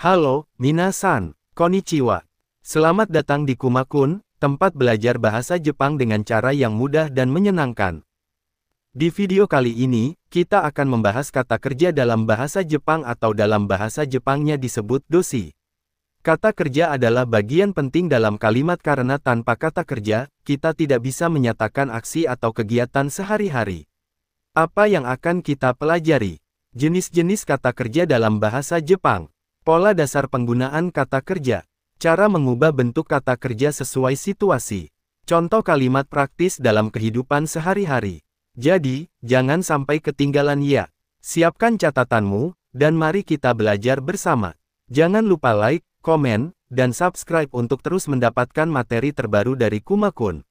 Halo, minasan, konnichiwa. Selamat datang di Kuma-kun, tempat belajar bahasa Jepang dengan cara yang mudah dan menyenangkan. Di video kali ini, kita akan membahas kata kerja dalam bahasa Jepang atau dalam bahasa Jepangnya disebut doshi. Kata kerja adalah bagian penting dalam kalimat karena tanpa kata kerja, kita tidak bisa menyatakan aksi atau kegiatan sehari-hari. Apa yang akan kita pelajari? Jenis-jenis kata kerja dalam bahasa Jepang. Pola dasar penggunaan kata kerja. Cara mengubah bentuk kata kerja sesuai situasi. Contoh kalimat praktis dalam kehidupan sehari-hari. Jadi, jangan sampai ketinggalan ya. Siapkan catatanmu, dan mari kita belajar bersama. Jangan lupa like, komen, dan subscribe untuk terus mendapatkan materi terbaru dari Kuma-kun.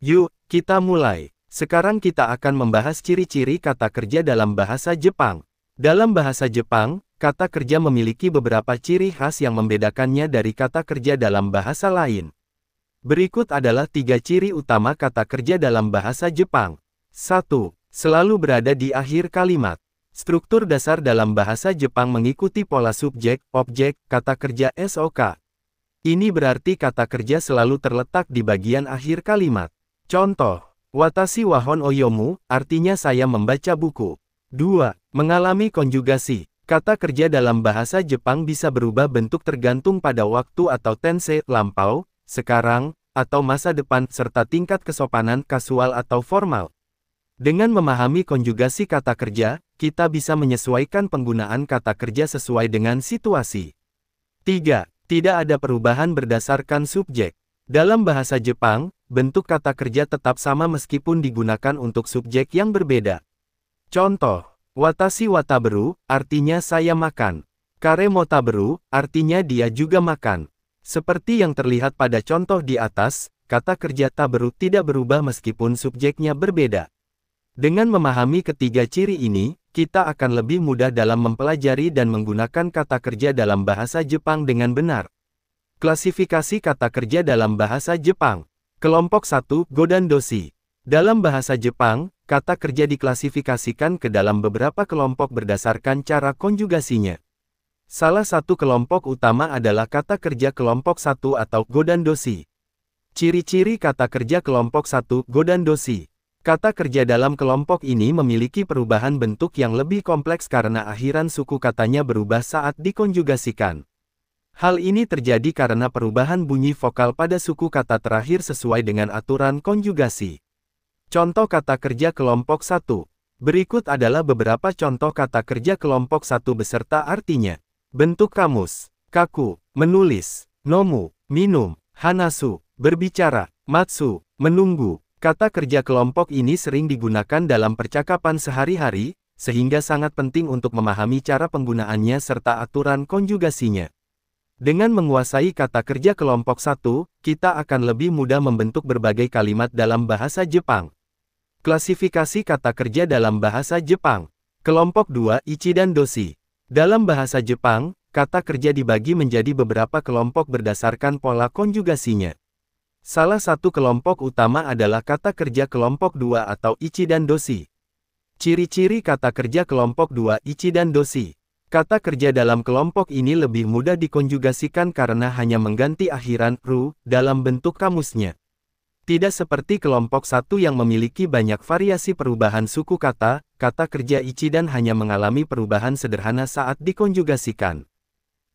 Yuk, kita mulai. Sekarang kita akan membahas ciri-ciri kata kerja dalam bahasa Jepang. Dalam bahasa Jepang, kata kerja memiliki beberapa ciri khas yang membedakannya dari kata kerja dalam bahasa lain. Berikut adalah 3 ciri utama kata kerja dalam bahasa Jepang. 1. Selalu berada di akhir kalimat. Struktur dasar dalam bahasa Jepang mengikuti pola subjek, objek, kata kerja SOK. Ini berarti kata kerja selalu terletak di bagian akhir kalimat. Contoh, watashi wa hon oyomu, artinya saya membaca buku. 2. Mengalami konjugasi. Kata kerja dalam bahasa Jepang bisa berubah bentuk tergantung pada waktu atau tense, lampau, sekarang, atau masa depan, serta tingkat kesopanan, kasual atau formal. Dengan memahami konjugasi kata kerja, kita bisa menyesuaikan penggunaan kata kerja sesuai dengan situasi. 3. Tidak ada perubahan berdasarkan subjek. Dalam bahasa Jepang, bentuk kata kerja tetap sama meskipun digunakan untuk subjek yang berbeda. Contoh, watashi wa taberu, artinya saya makan. Kare mo taberu, artinya dia juga makan. Seperti yang terlihat pada contoh di atas, kata kerja taberu tidak berubah meskipun subjeknya berbeda. Dengan memahami ketiga ciri ini, kita akan lebih mudah dalam mempelajari dan menggunakan kata kerja dalam bahasa Jepang dengan benar. Klasifikasi kata kerja dalam bahasa Jepang. Kelompok 1, Godan doshi. Dalam bahasa Jepang, kata kerja diklasifikasikan ke dalam beberapa kelompok berdasarkan cara konjugasinya. Salah satu kelompok utama adalah kata kerja kelompok 1 atau Godan doshi. Ciri-ciri kata kerja kelompok 1, Godan doshi. Kata kerja dalam kelompok ini memiliki perubahan bentuk yang lebih kompleks karena akhiran suku katanya berubah saat dikonjugasikan. Hal ini terjadi karena perubahan bunyi vokal pada suku kata terakhir sesuai dengan aturan konjugasi. Contoh kata kerja kelompok 1. Berikut adalah beberapa contoh kata kerja kelompok 1 beserta artinya. Bentuk kamus. Kaku, menulis. Nomu, minum. Hanasu, berbicara. Matsu, menunggu. Kata kerja kelompok ini sering digunakan dalam percakapan sehari-hari, sehingga sangat penting untuk memahami cara penggunaannya serta aturan konjugasinya. Dengan menguasai kata kerja kelompok 1, kita akan lebih mudah membentuk berbagai kalimat dalam bahasa Jepang. Klasifikasi kata kerja dalam bahasa Jepang. Kelompok 2, ichi dan doshi. Dalam bahasa Jepang, kata kerja dibagi menjadi beberapa kelompok berdasarkan pola konjugasinya. Salah satu kelompok utama adalah kata kerja kelompok 2 atau ichi dan doshi. Ciri-ciri kata kerja kelompok 2 ichi dan doshi. Kata kerja dalam kelompok ini lebih mudah dikonjugasikan karena hanya mengganti akhiran ru dalam bentuk kamusnya. Tidak seperti kelompok 1 yang memiliki banyak variasi perubahan suku kata, kata kerja ichi dan hanya mengalami perubahan sederhana saat dikonjugasikan.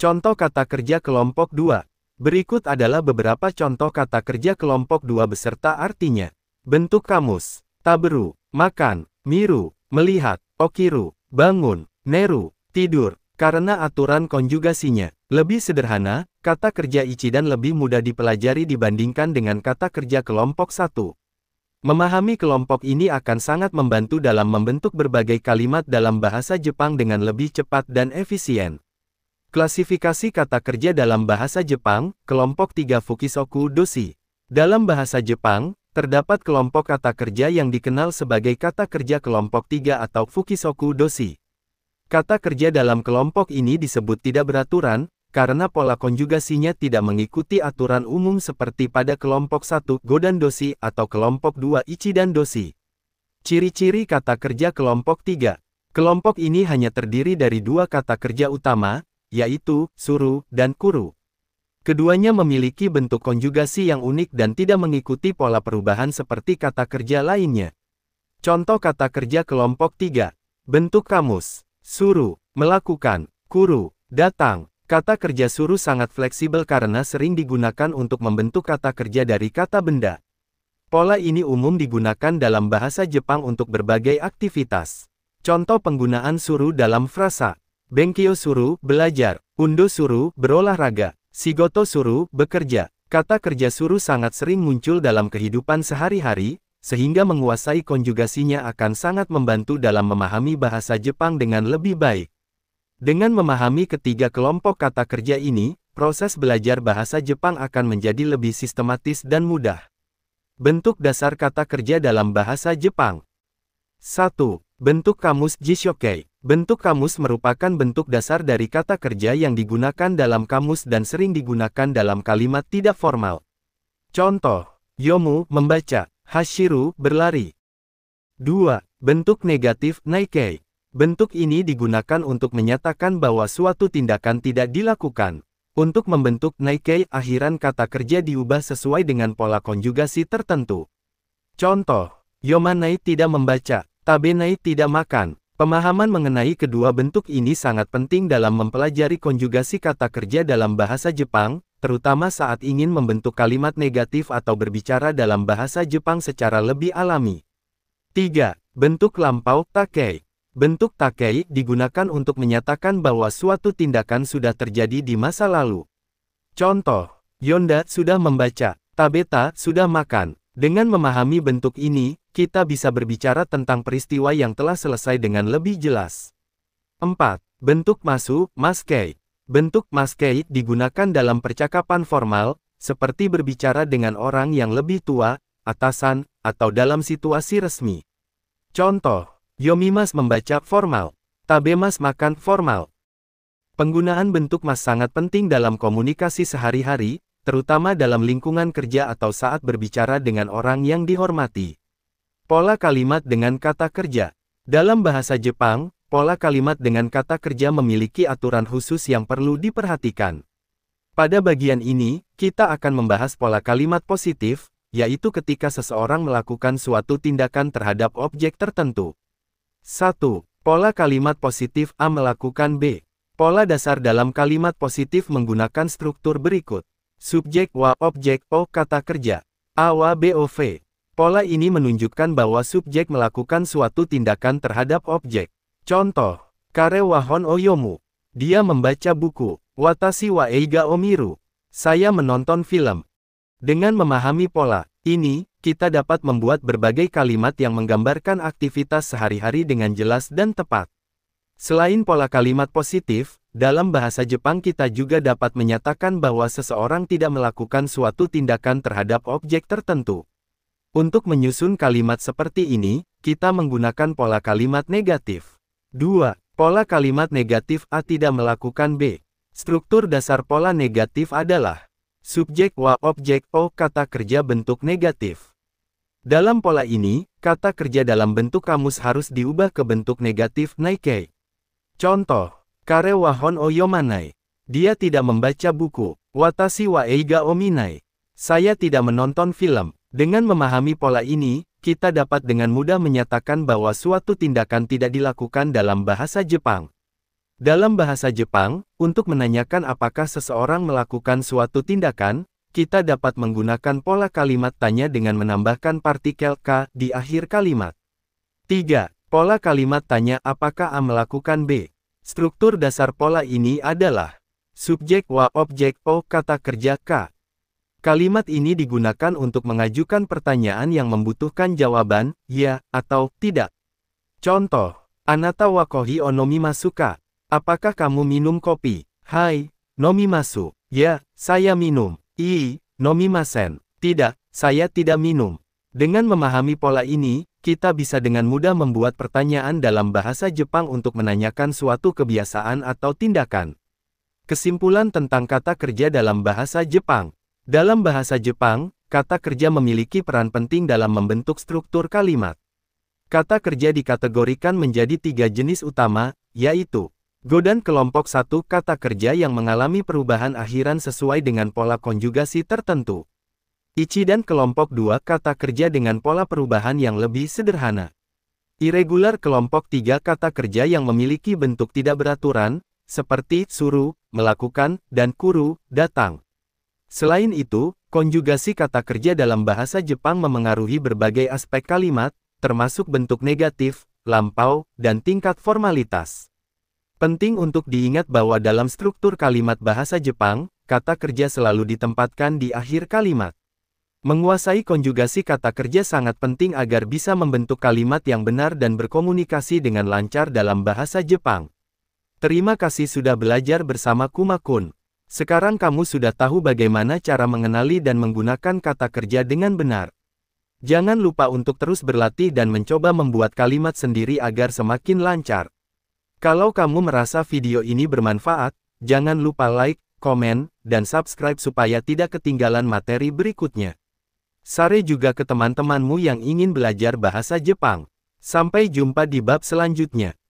Contoh kata kerja kelompok 2. Berikut adalah beberapa contoh kata kerja kelompok 2 beserta artinya. Bentuk kamus. Taberu, makan. Miru, melihat. Okiru, bangun. Neru, tidur. Karena aturan konjugasinya lebih sederhana, kata kerja ichi dan lebih mudah dipelajari dibandingkan dengan kata kerja kelompok 1. Memahami kelompok ini akan sangat membantu dalam membentuk berbagai kalimat dalam bahasa Jepang dengan lebih cepat dan efisien. Klasifikasi kata kerja dalam bahasa Jepang, kelompok 3 Fukisoku doshi. Dalam bahasa Jepang, terdapat kelompok kata kerja yang dikenal sebagai kata kerja kelompok 3 atau Fukisoku doshi. Kata kerja dalam kelompok ini disebut tidak beraturan, karena pola konjugasinya tidak mengikuti aturan umum seperti pada kelompok 1 Godan doshi atau kelompok 2 ichi dan doshi. Ciri-ciri kata kerja kelompok 3. Kelompok ini hanya terdiri dari 2 kata kerja utama, yaitu suru dan kuru. Keduanya memiliki bentuk konjugasi yang unik dan tidak mengikuti pola perubahan seperti kata kerja lainnya. Contoh kata kerja kelompok 3. Bentuk kamus. Suru, melakukan, kuru, datang. Kata kerja suru sangat fleksibel karena sering digunakan untuk membentuk kata kerja dari kata benda. Pola ini umum digunakan dalam bahasa Jepang untuk berbagai aktivitas. Contoh penggunaan suru dalam frasa. Benkyo suru, belajar. Undo suru, berolahraga. Shigoto suru, bekerja. Kata kerja suru sangat sering muncul dalam kehidupan sehari-hari, sehingga menguasai konjugasinya akan sangat membantu dalam memahami bahasa Jepang dengan lebih baik. Dengan memahami ketiga kelompok kata kerja ini, proses belajar bahasa Jepang akan menjadi lebih sistematis dan mudah. Bentuk dasar kata kerja dalam bahasa Jepang. 1. Bentuk kamus Jishokkei. Bentuk kamus merupakan bentuk dasar dari kata kerja yang digunakan dalam kamus dan sering digunakan dalam kalimat tidak formal. Contoh, Yomu, membaca, Hashiru, berlari. 2. Bentuk negatif Naikei. Bentuk ini digunakan untuk menyatakan bahwa suatu tindakan tidak dilakukan. Untuk membentuk Naikei, akhiran kata kerja diubah sesuai dengan pola konjugasi tertentu. Contoh, Yomanai tidak membaca, Tabenai tidak makan. Pemahaman mengenai kedua bentuk ini sangat penting dalam mempelajari konjugasi kata kerja dalam bahasa Jepang, terutama saat ingin membentuk kalimat negatif atau berbicara dalam bahasa Jepang secara lebih alami. 3. Bentuk lampau Takei. Bentuk takei digunakan untuk menyatakan bahwa suatu tindakan sudah terjadi di masa lalu. Contoh, Yonda sudah membaca, Tabeta sudah makan. Dengan memahami bentuk ini, kita bisa berbicara tentang peristiwa yang telah selesai dengan lebih jelas. 4. Bentuk masu, maskei. Bentuk maskei digunakan dalam percakapan formal, seperti berbicara dengan orang yang lebih tua, atasan, atau dalam situasi resmi. Contoh, Yomimas membaca formal, Tabemas makan formal. Penggunaan bentuk mas sangat penting dalam komunikasi sehari-hari, terutama dalam lingkungan kerja atau saat berbicara dengan orang yang dihormati. Pola kalimat dengan kata kerja. Dalam bahasa Jepang, pola kalimat dengan kata kerja memiliki aturan khusus yang perlu diperhatikan. Pada bagian ini, kita akan membahas pola kalimat positif, yaitu ketika seseorang melakukan suatu tindakan terhadap objek tertentu. 1. Pola kalimat positif A melakukan B. Pola dasar dalam kalimat positif menggunakan struktur berikut. Subjek wa objek O kata kerja. A wa B O V. Pola ini menunjukkan bahwa subjek melakukan suatu tindakan terhadap objek. Contoh, Kare wa hon o yomu. Dia membaca buku. Watashi wa eiga o miru. Saya menonton film. Dengan memahami pola ini, kita dapat membuat berbagai kalimat yang menggambarkan aktivitas sehari-hari dengan jelas dan tepat. Selain pola kalimat positif, dalam bahasa Jepang kita juga dapat menyatakan bahwa seseorang tidak melakukan suatu tindakan terhadap objek tertentu. Untuk menyusun kalimat seperti ini, kita menggunakan pola kalimat negatif. 2. Pola kalimat negatif A tidak melakukan B. Struktur dasar pola negatif adalah subjek wa objek O kata kerja bentuk negatif. Dalam pola ini, kata kerja dalam bentuk kamus harus diubah ke bentuk negatif Naikei. Contoh, Kare wa hon o yomanai. Dia tidak membaca buku. Watashi wa eiga o minai. Saya tidak menonton film. Dengan memahami pola ini, kita dapat dengan mudah menyatakan bahwa suatu tindakan tidak dilakukan dalam bahasa Jepang. Dalam bahasa Jepang, untuk menanyakan apakah seseorang melakukan suatu tindakan, kita dapat menggunakan pola kalimat tanya dengan menambahkan partikel K di akhir kalimat. 3. Pola kalimat tanya apakah A melakukan B. Struktur dasar pola ini adalah subjek wa objek O kata kerja K. Kalimat ini digunakan untuk mengajukan pertanyaan yang membutuhkan jawaban ya atau tidak. Contoh, Anata wa kohi o nomimasu ka? Apakah kamu minum kopi? Hai, nomimasu. Ya, saya minum. Nomimasen. Tidak, saya tidak minum. Dengan memahami pola ini, kita bisa dengan mudah membuat pertanyaan dalam bahasa Jepang untuk menanyakan suatu kebiasaan atau tindakan. Kesimpulan tentang kata kerja dalam bahasa Jepang. Dalam bahasa Jepang, kata kerja memiliki peran penting dalam membentuk struktur kalimat. Kata kerja dikategorikan menjadi 3 jenis utama, yaitu Go dan kelompok 1 kata kerja yang mengalami perubahan akhiran sesuai dengan pola konjugasi tertentu. Ichi dan kelompok 2 kata kerja dengan pola perubahan yang lebih sederhana. Irregular kelompok 3 kata kerja yang memiliki bentuk tidak beraturan, seperti suru, melakukan, dan kuru, datang. Selain itu, konjugasi kata kerja dalam bahasa Jepang memengaruhi berbagai aspek kalimat, termasuk bentuk negatif, lampau, dan tingkat formalitas. Penting untuk diingat bahwa dalam struktur kalimat bahasa Jepang, kata kerja selalu ditempatkan di akhir kalimat. Menguasai konjugasi kata kerja sangat penting agar bisa membentuk kalimat yang benar dan berkomunikasi dengan lancar dalam bahasa Jepang. Terima kasih sudah belajar bersama Kuma-kun. Sekarang kamu sudah tahu bagaimana cara mengenali dan menggunakan kata kerja dengan benar. Jangan lupa untuk terus berlatih dan mencoba membuat kalimat sendiri agar semakin lancar. Kalau kamu merasa video ini bermanfaat, jangan lupa like, komen, dan subscribe supaya tidak ketinggalan materi berikutnya. Share juga ke teman-temanmu yang ingin belajar bahasa Jepang. Sampai jumpa di bab selanjutnya.